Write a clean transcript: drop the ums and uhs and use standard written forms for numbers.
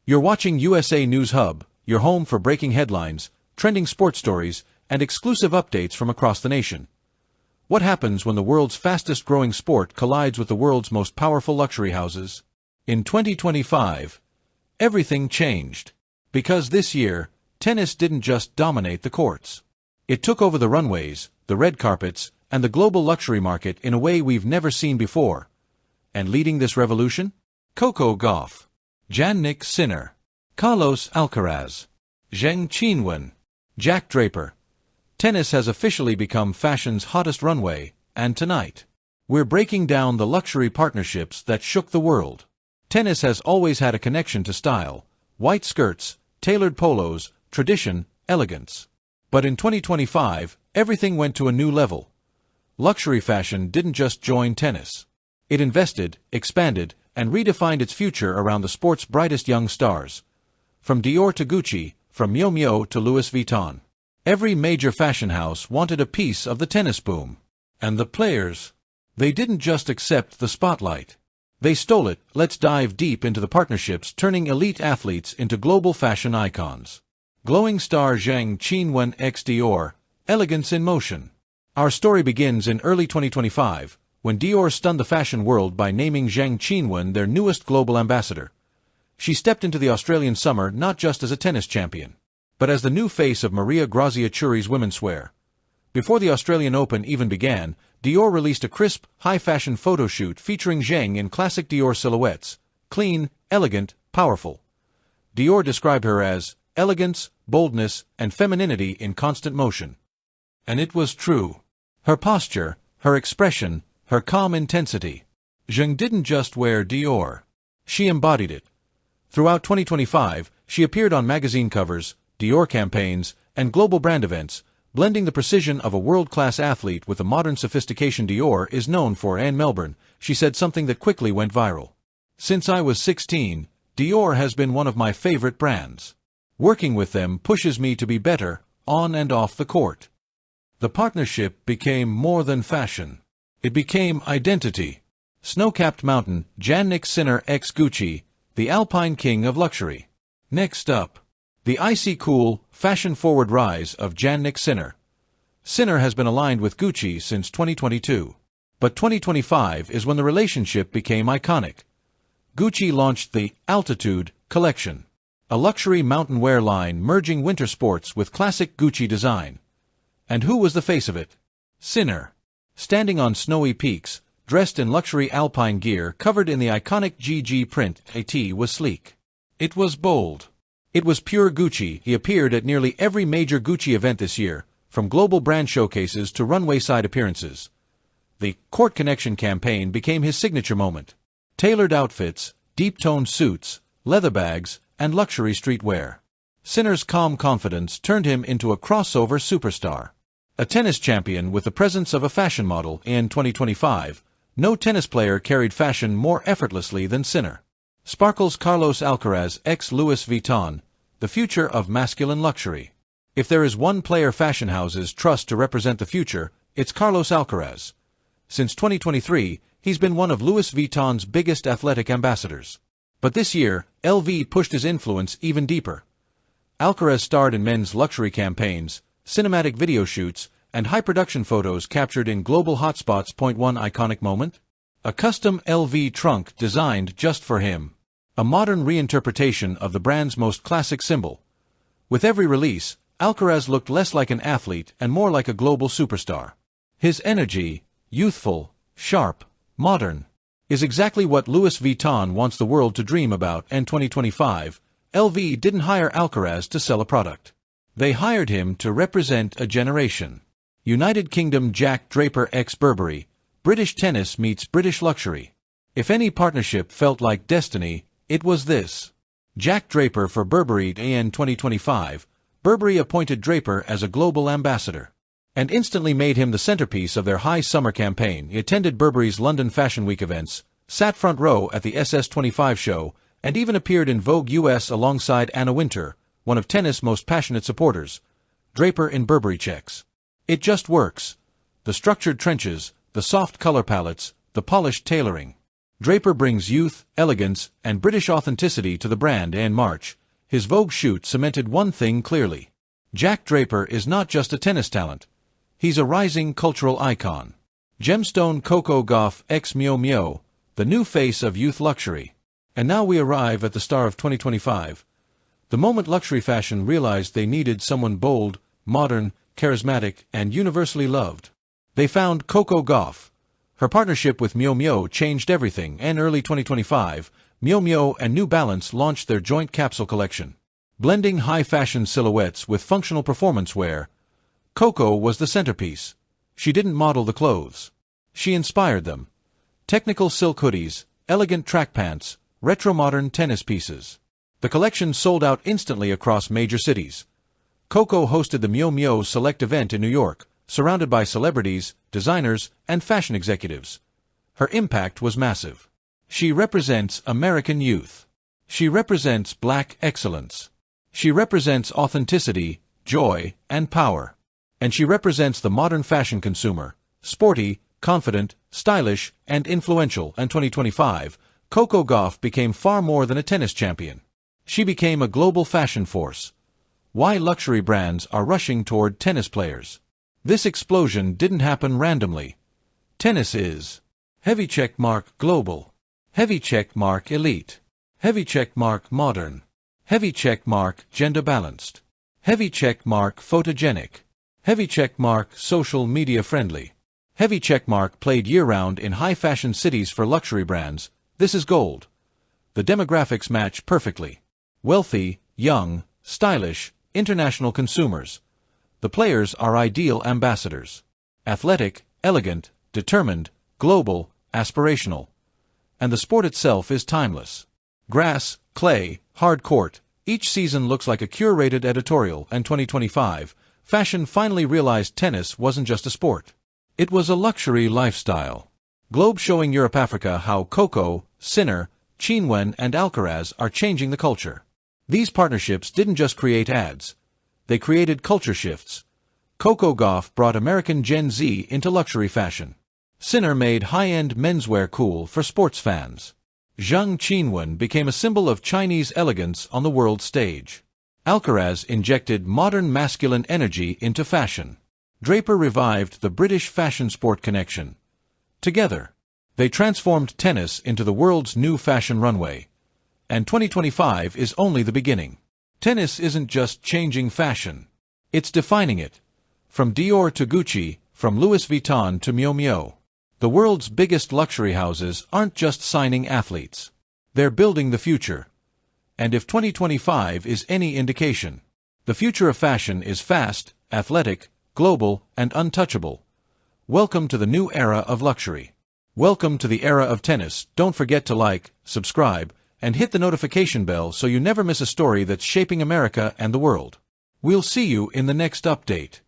You're watching USA News Hub, your home for breaking headlines, trending sports stories, and exclusive updates from across the nation. What happens when the world's fastest-growing sport collides with the world's most powerful luxury houses? In 2025, everything changed. Because this year, tennis didn't just dominate the courts. It took over the runways, the red carpets, and the global luxury market in a way we've never seen before. And leading this revolution? Coco Gauff, Jannik, Carlos Alcaraz, Zheng Qinwen, Jack Draper. Tennis has officially become fashion's hottest runway, and tonight, we're breaking down the luxury partnerships that shook the world. Tennis has always had a connection to style: white skirts, tailored polos, tradition, elegance. But in 2025, everything went to a new level. Luxury fashion didn't just join tennis. It invested, expanded, and redefined its future around the sport's brightest young stars. From Dior to Gucci, from Miu Miu to Louis Vuitton. Every major fashion house wanted a piece of the tennis boom. And the players, they didn't just accept the spotlight. They stole it. Let's dive deep into the partnerships turning elite athletes into global fashion icons. Glowing star Zheng Qinwen x Dior, elegance in motion. Our story begins in early 2025, when Dior stunned the fashion world by naming Zheng Qinwen their newest global ambassador. She stepped into the Australian summer not just as a tennis champion, but as the new face of Maria Grazia Chiuri's women's wear. Before the Australian Open even began, Dior released a crisp, high-fashion photo shoot featuring Zheng in classic Dior silhouettes: clean, elegant, powerful. Dior described her as elegance, boldness, and femininity in constant motion. And it was true. Her posture, her expression, her calm intensity. Zheng didn't just wear Dior. She embodied it. Throughout 2025, she appeared on magazine covers, Dior campaigns, and global brand events, blending the precision of a world-class athlete with the modern sophistication Dior is known for. In Melbourne, she said something that quickly went viral. "Since I was 16, Dior has been one of my favorite brands. Working with them pushes me to be better, on and off the court." The partnership became more than fashion. It became identity. Snow-capped mountain, Jannik x Gucci, the Alpine king of luxury. Next up, the icy cool, fashion-forward rise of Jannik. Sinner has been aligned with Gucci since 2022. But 2025 is when the relationship became iconic. Gucci launched the Altitude collection, a luxury mountain wear line merging winter sports with classic Gucci design. And who was the face of it? Sinner. Standing on snowy peaks, dressed in luxury alpine gear covered in the iconic GG print, it was sleek. It was bold. It was pure Gucci. He appeared at nearly every major Gucci event this year, from global brand showcases to runway-side appearances. The Court Connection campaign became his signature moment. Tailored outfits, deep-toned suits, leather bags, and luxury streetwear. Sinner's calm confidence turned him into a crossover superstar. A tennis champion with the presence of a fashion model. In 2025, no tennis player carried fashion more effortlessly than Sinner. Sparkles Carlos Alcaraz x Louis Vuitton, the future of masculine luxury. If there is one player fashion houses trust to represent the future, it's Carlos Alcaraz. Since 2023, he's been one of Louis Vuitton's biggest athletic ambassadors. But this year, LV pushed his influence even deeper. Alcaraz starred in men's luxury campaigns, cinematic video shoots, and high-production photos captured in global hotspots. One iconic moment? A custom LV trunk designed just for him. A modern reinterpretation of the brand's most classic symbol. With every release, Alcaraz looked less like an athlete and more like a global superstar. His energy, youthful, sharp, modern, is exactly what Louis Vuitton wants the world to dream about. In 2025, LV didn't hire Alcaraz to sell a product. They hired him to represent a generation. United Kingdom Jack Draper x Burberry, British tennis meets British luxury. If any partnership felt like destiny, it was this. Jack Draper for Burberry. In 2025, Burberry appointed Draper as a global ambassador, and instantly made him the centerpiece of their high summer campaign. He attended Burberry's London Fashion Week events, sat front row at the SS25 show, and even appeared in Vogue US alongside Anna Wintour, one of tennis' most passionate supporters. Draper in Burberry checks. It just works. The structured trenches, the soft color palettes, the polished tailoring. Draper brings youth, elegance, and British authenticity to the brand, and in March, his Vogue shoot cemented one thing clearly. Jack Draper is not just a tennis talent. He's a rising cultural icon. Gemstone Coco Gauff x Miu Miu, the new face of youth luxury. And now we arrive at the star of 2025. The moment luxury fashion realized they needed someone bold, modern, charismatic, and universally loved. They found Coco Gauff. Her partnership with Miu Miu changed everything, and early 2025, Miu Miu and New Balance launched their joint capsule collection. Blending high-fashion silhouettes with functional performance wear, Coco was the centerpiece. She didn't model the clothes. She inspired them. Technical silk hoodies, elegant track pants, retro-modern tennis pieces. The collection sold out instantly across major cities. Coco hosted the Miu Miu Select event in New York, surrounded by celebrities, designers, and fashion executives. Her impact was massive. She represents American youth. She represents Black excellence. She represents authenticity, joy, and power. And she represents the modern fashion consumer, sporty, confident, stylish, and influential. In 2025, Coco Gauff became far more than a tennis champion. She became a global fashion force. Why luxury brands are rushing toward tennis players. This explosion didn't happen randomly. Tennis is heavy check mark global, heavy check mark elite, heavy check mark modern, heavy check mark gender balanced, heavy check mark photogenic, heavy check mark social media friendly, heavy check mark played year-round in high-fashion cities for luxury brands. This is gold. The demographics match perfectly. Wealthy, young, stylish, international consumers. The players are ideal ambassadors. Athletic, elegant, determined, global, aspirational. And the sport itself is timeless. Grass, clay, hard court, each season looks like a curated editorial, and 2025, fashion finally realized tennis wasn't just a sport. It was a luxury lifestyle. Globe showing Europe-Africa how Coco, Sinner, Qinwen, and Alcaraz are changing the culture. These partnerships didn't just create ads. They created culture shifts. Coco Gauff brought American Gen Z into luxury fashion. Sinner made high-end menswear cool for sports fans. Zheng Qinwen became a symbol of Chinese elegance on the world stage. Alcaraz injected modern masculine energy into fashion. Draper revived the British fashion-sport connection. Together, they transformed tennis into the world's new fashion runway. And 2025 is only the beginning. Tennis isn't just changing fashion. It's defining it. From Dior to Gucci, from Louis Vuitton to Miu Miu. The world's biggest luxury houses aren't just signing athletes. They're building the future. And if 2025 is any indication, the future of fashion is fast, athletic, global, and untouchable. Welcome to the new era of luxury. Welcome to the era of tennis. Don't forget to like, subscribe, and hit the notification bell so you never miss a story that's shaping America and the world. We'll see you in the next update.